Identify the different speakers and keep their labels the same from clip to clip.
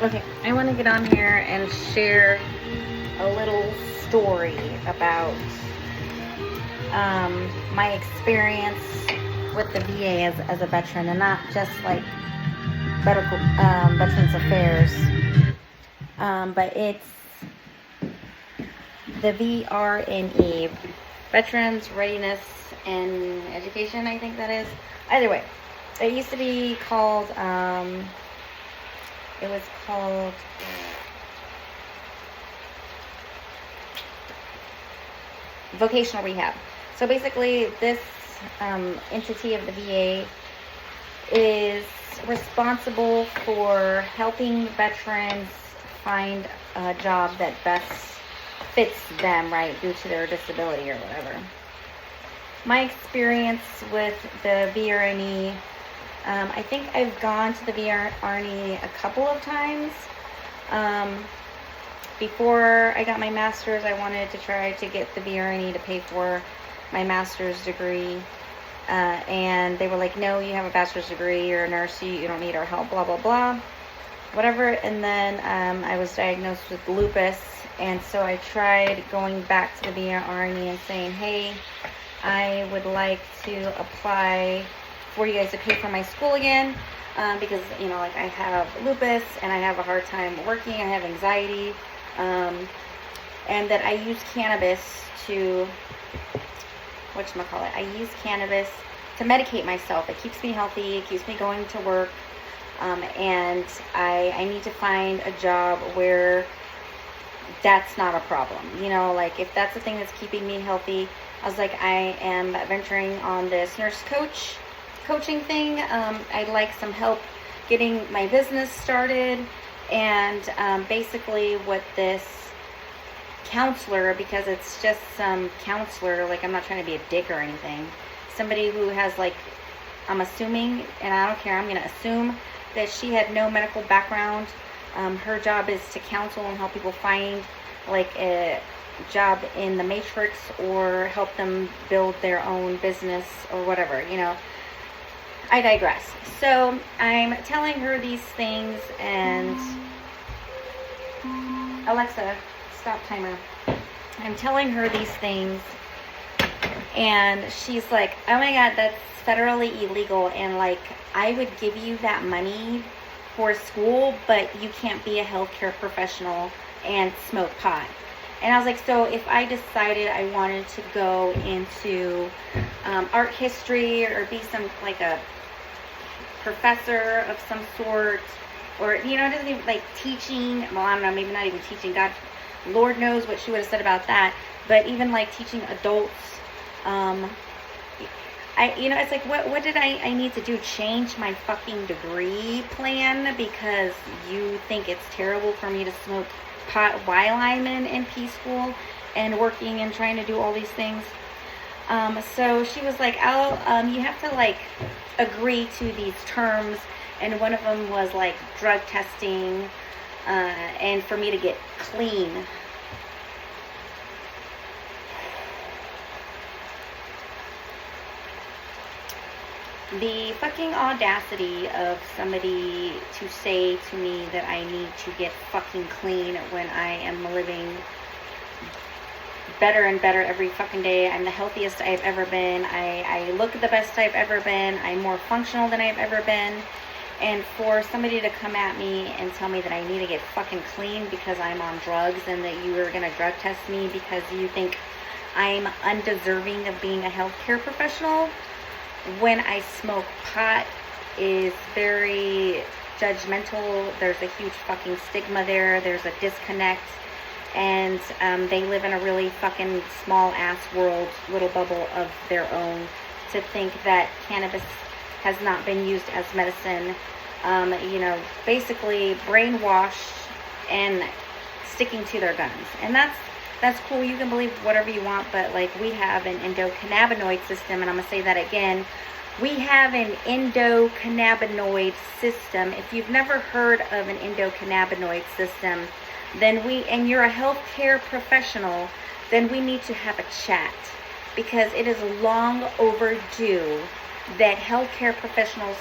Speaker 1: Okay, I want to get on here and share a little story about my experience with the VA as a veteran, and not just like medical Veterans Affairs, but it's the VRNE, Veterans Readiness and Education, I think that is. Either way, it used to be called, it was called vocational rehab. So basically, this entity of the VA is responsible for helping veterans find a job that best fits them, right, due to their disability or whatever. My experience with the VRNE, I think I've gone to the VRNE a couple of times. Before I got my master's, I wanted to try to get the VRNE to pay for my master's degree. And they were like, no, you have a bachelor's degree, you're a nurse, you don't need our help, blah, blah, blah. Whatever. And then I was diagnosed with lupus. And so I tried going back to the VRNE and saying, hey, I would like to apply for you guys to pay for my school again, because, you know, like I have lupus and I have a hard time working, I have anxiety, and that I use cannabis to, I use cannabis to medicate myself. It keeps me healthy, it keeps me going to work, and I need to find a job where that's not a problem. You know, like if that's the thing that's keeping me healthy, I was like, I am venturing on this nurse coaching thing. I'd like some help getting my business started, and basically what this counselor, because it's just some counselor, like I'm not trying to be a dick or anything, somebody who has, like, I'm assuming, and I don't care, I'm going to assume that she had no medical background. Her job is to counsel and help people find like a job in the matrix or help them build their own business or whatever, you know. I digress. So I'm telling her these things, and Alexa, stop timer. I'm telling her these things, and she's like, oh my god, that's federally illegal, and like I would give you that money for school, but you can't be a healthcare professional and smoke pot. And I was like, so if I decided I wanted to go into art history or be some, like a professor of some sort, or, you know, it doesn't even, like, teaching, well, I don't know, maybe not even teaching, God, Lord knows what she would have said about that, but even like teaching adults, you know, it's like, what did I need to do? Change my fucking degree plan because you think it's terrible for me to smoke pot while I'm in NP school and working and trying to do all these things? So she was like, you have to, like, agree to these terms, and one of them was, like, drug testing, and for me to get clean. The fucking audacity of somebody to say to me that I need to get fucking clean when I am living better and better every fucking day. I'm the healthiest I've ever been. I look the best I've ever been. I'm more functional than I've ever been. And for somebody to come at me and tell me that I need to get fucking clean because I'm on drugs, and that you are going to drug test me because you think I'm undeserving of being a healthcare professional when I smoke pot, is very judgmental. There's a huge fucking stigma there. There's a disconnect. And they live in a really fucking small ass world, little bubble of their own, to think that cannabis has not been used as medicine. You know, basically brainwashed and sticking to their guns. And that's cool. You can believe whatever you want, but like, we have an endocannabinoid system, and I'm gonna say that again. We have an endocannabinoid system. If you've never heard of an endocannabinoid system, then and you're a healthcare professional, then we need to have a chat, because it is long overdue that healthcare professionals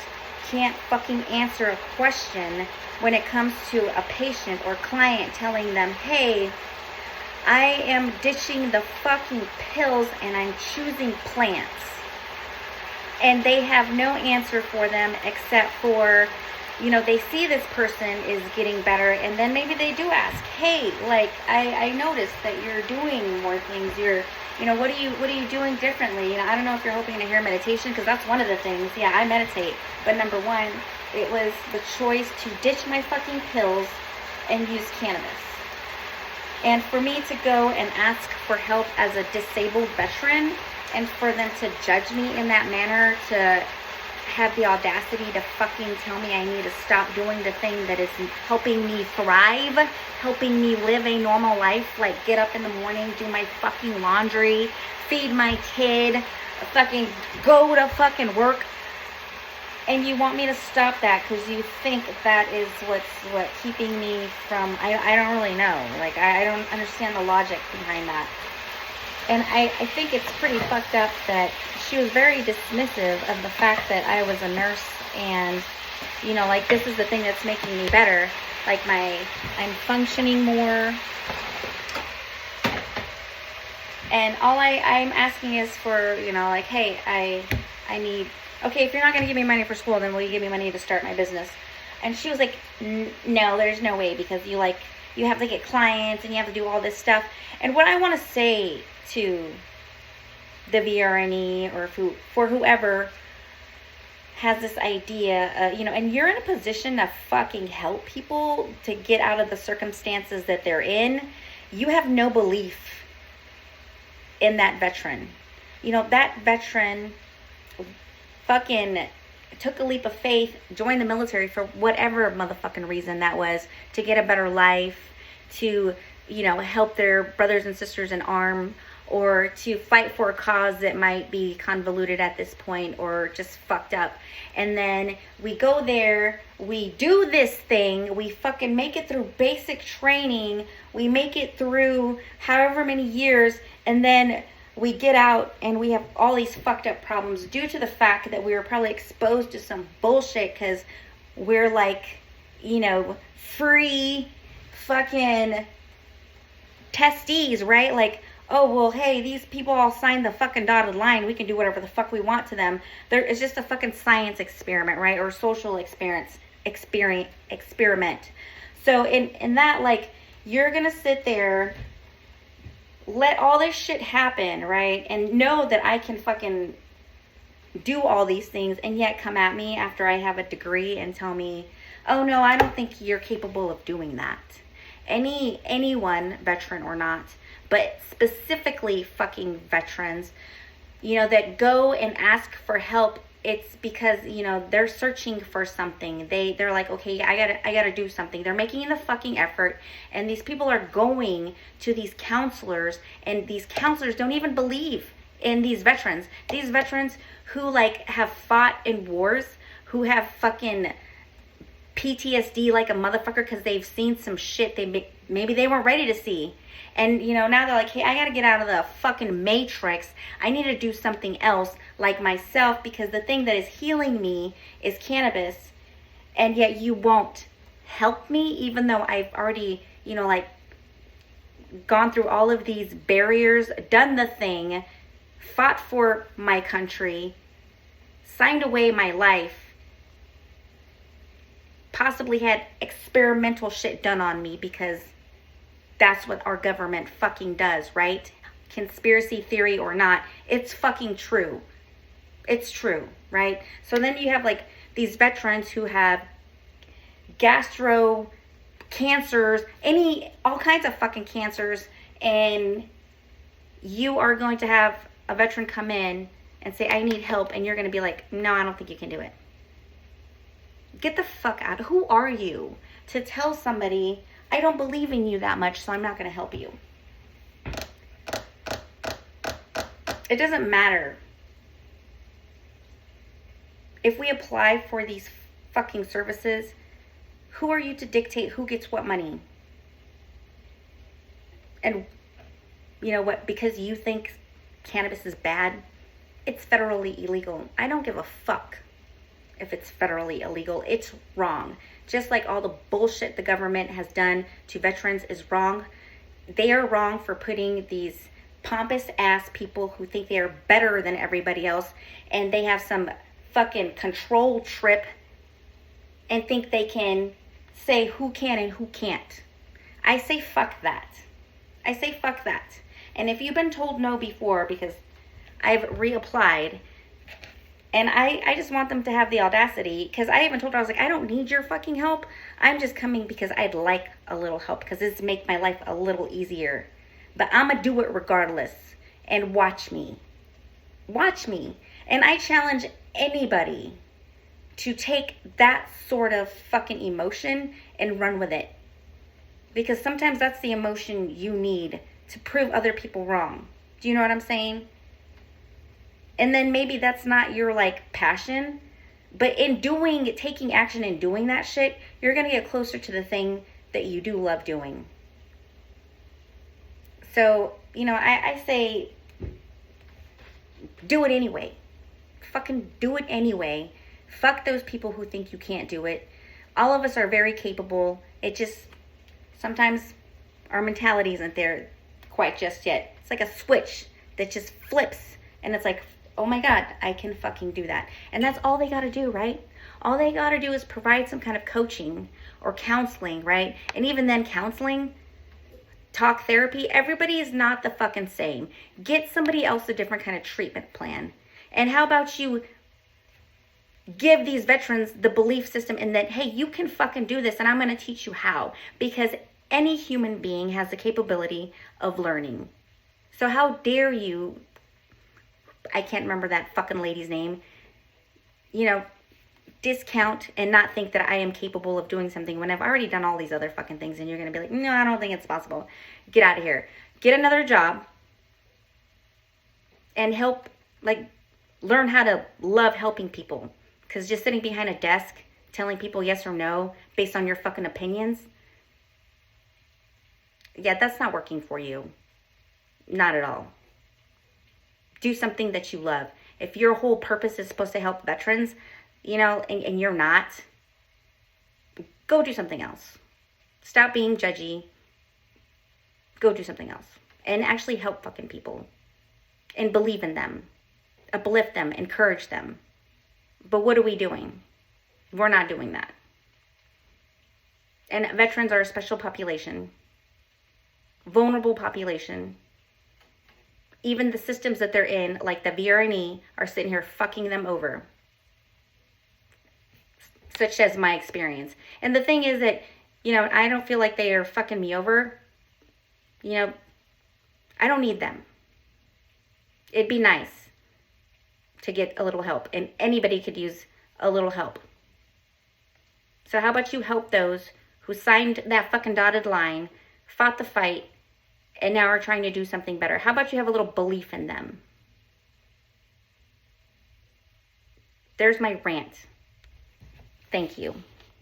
Speaker 1: can't fucking answer a question when it comes to a patient or client telling them, hey, I am ditching the fucking pills and I'm choosing plants. And they have no answer for them except for, you know, they see this person is getting better, and then maybe they do ask, hey, like, I noticed that you're doing more things. You're, you know, what are you doing differently? You know, I don't know if you're hoping to hear meditation, because that's one of the things. Yeah, I meditate. But number one, it was the choice to ditch my fucking pills and use cannabis. And for me to go and ask for help as a disabled veteran, and for them to judge me in that manner, to have the audacity to fucking tell me I need to stop doing the thing that is helping me thrive, helping me live a normal life, like get up in the morning, do my fucking laundry, feed my kid, fucking go to fucking work, and you want me to stop that because you think that is what's keeping me from, I don't really know. Like, I don't understand the logic behind that. And I think it's pretty fucked up that she was very dismissive of the fact that I was a nurse, and, you know, like, this is the thing that's making me better. Like, I'm functioning more. And all I'm asking is for, you know, like, hey, I need, okay, if you're not going to give me money for school, then will you give me money to start my business? And she was like, no, there's no way, because you have to get clients and you have to do all this stuff. And what I want to say to the VRNE, or for whoever has this idea, you know, and you're in a position to fucking help people to get out of the circumstances that they're in, you have no belief in that veteran. You know, that veteran fucking took a leap of faith, joined the military for whatever motherfucking reason that was, to get a better life, to, you know, help their brothers and sisters in arms, or to fight for a cause that might be convoluted at this point, or just fucked up. And then we go there, we do this thing, we fucking make it through basic training, we make it through however many years, and then we get out and we have all these fucked up problems due to the fact that we were probably exposed to some bullshit, because we're like, you know, free fucking testees, right? Like, oh, well, hey, these people all signed the fucking dotted line, we can do whatever the fuck we want to them. It's just a fucking science experiment, right? Or social experiment. So in that, like, you're gonna sit there, let all this shit happen, right? And know that I can fucking do all these things, and yet come at me after I have a degree and tell me, oh no, I don't think you're capable of doing that. Anyone, veteran or not, but specifically fucking veterans, you know, that go and ask for help, it's because, you know, they're searching for something. They're like, okay, I gotta do something. They're making the fucking effort, and these people are going to these counselors, and these counselors don't even believe in these veterans. These veterans who, like, have fought in wars, who have fucking PTSD like a motherfucker because they've seen some shit maybe they weren't ready to see. And, you know, now they're like, hey, I gotta get out of the fucking matrix. I need to do something else like myself, because the thing that is healing me is cannabis. And yet you won't help me, even though I've already, you know, like, gone through all of these barriers, done the thing, fought for my country, signed away my life, possibly had experimental shit done on me, because that's what our government fucking does, right? Conspiracy theory or not, it's fucking true. It's true, right? So then you have, like, these veterans who have gastro cancers, all kinds of fucking cancers, and you are going to have a veteran come in and say, I need help, and you're going to be like, no, I don't think you can do it. Get the fuck out. Who are you to tell somebody, I don't believe in you that much, so I'm not going to help you? It doesn't matter. If we apply for these fucking services, who are you to dictate who gets what money? And you know what? Because you think cannabis is bad, it's federally illegal. I don't give a fuck. if it's federally illegal. It's wrong. Just like all the bullshit the government has done to veterans is wrong. They are wrong for putting these pompous ass people who think they are better than everybody else, and they have some fucking control trip and think they can say who can and who can't. I say fuck that. I say fuck that. And if you've been told no before, because I've reapplied, and I just want them to have the audacity, because I even told her, I was like, I don't need your fucking help. I'm just coming because I'd like a little help, because this make my life a little easier. But I'm going to do it regardless. And watch me. Watch me. And I challenge anybody to take that sort of fucking emotion and run with it. Because sometimes that's the emotion you need to prove other people wrong. Do you know what I'm saying? And then maybe that's not your like passion, but in taking action and doing that shit, you're going to get closer to the thing that you do love doing. So, you know, I say do it anyway. Fucking do it anyway. Fuck those people who think you can't do it. All of us are very capable. It just, sometimes our mentality isn't there quite just yet. It's like a switch that just flips. And it's like, oh my God, I can fucking do that. And that's all they got to do, right? All they got to do is provide some kind of coaching or counseling, right? And even then, counseling, talk therapy, everybody is not the fucking same. Get somebody else a different kind of treatment plan. And how about you give these veterans the belief system in that, hey, you can fucking do this and I'm going to teach you how. Because any human being has the capability of learning. So how dare you, I can't remember that fucking lady's name, you know, discount and not think that I am capable of doing something when I've already done all these other fucking things, and you're going to be like, no, I don't think it's possible. Get out of here. Get another job and help, like, learn how to love helping people. Because just sitting behind a desk telling people yes or no based on your fucking opinions, yeah, that's not working for you. Not at all. Do something that you love. If your whole purpose is supposed to help veterans, you know, and you're not, go do something else. Stop being judgy. Go do something else. And actually help fucking people. And believe in them. Uplift them. Encourage them. But what are we doing? We're not doing that. And veterans are a special population. Vulnerable population. Even the systems that they're in, like the VRNE, are sitting here fucking them over. Such as my experience. And the thing is that, you know, I don't feel like they are fucking me over. You know, I don't need them. It'd be nice to get a little help. And anybody could use a little help. So how about you help those who signed that fucking dotted line, fought the fight, and now are trying to do something better? How about you have a little belief in them? There's my rant. Thank you.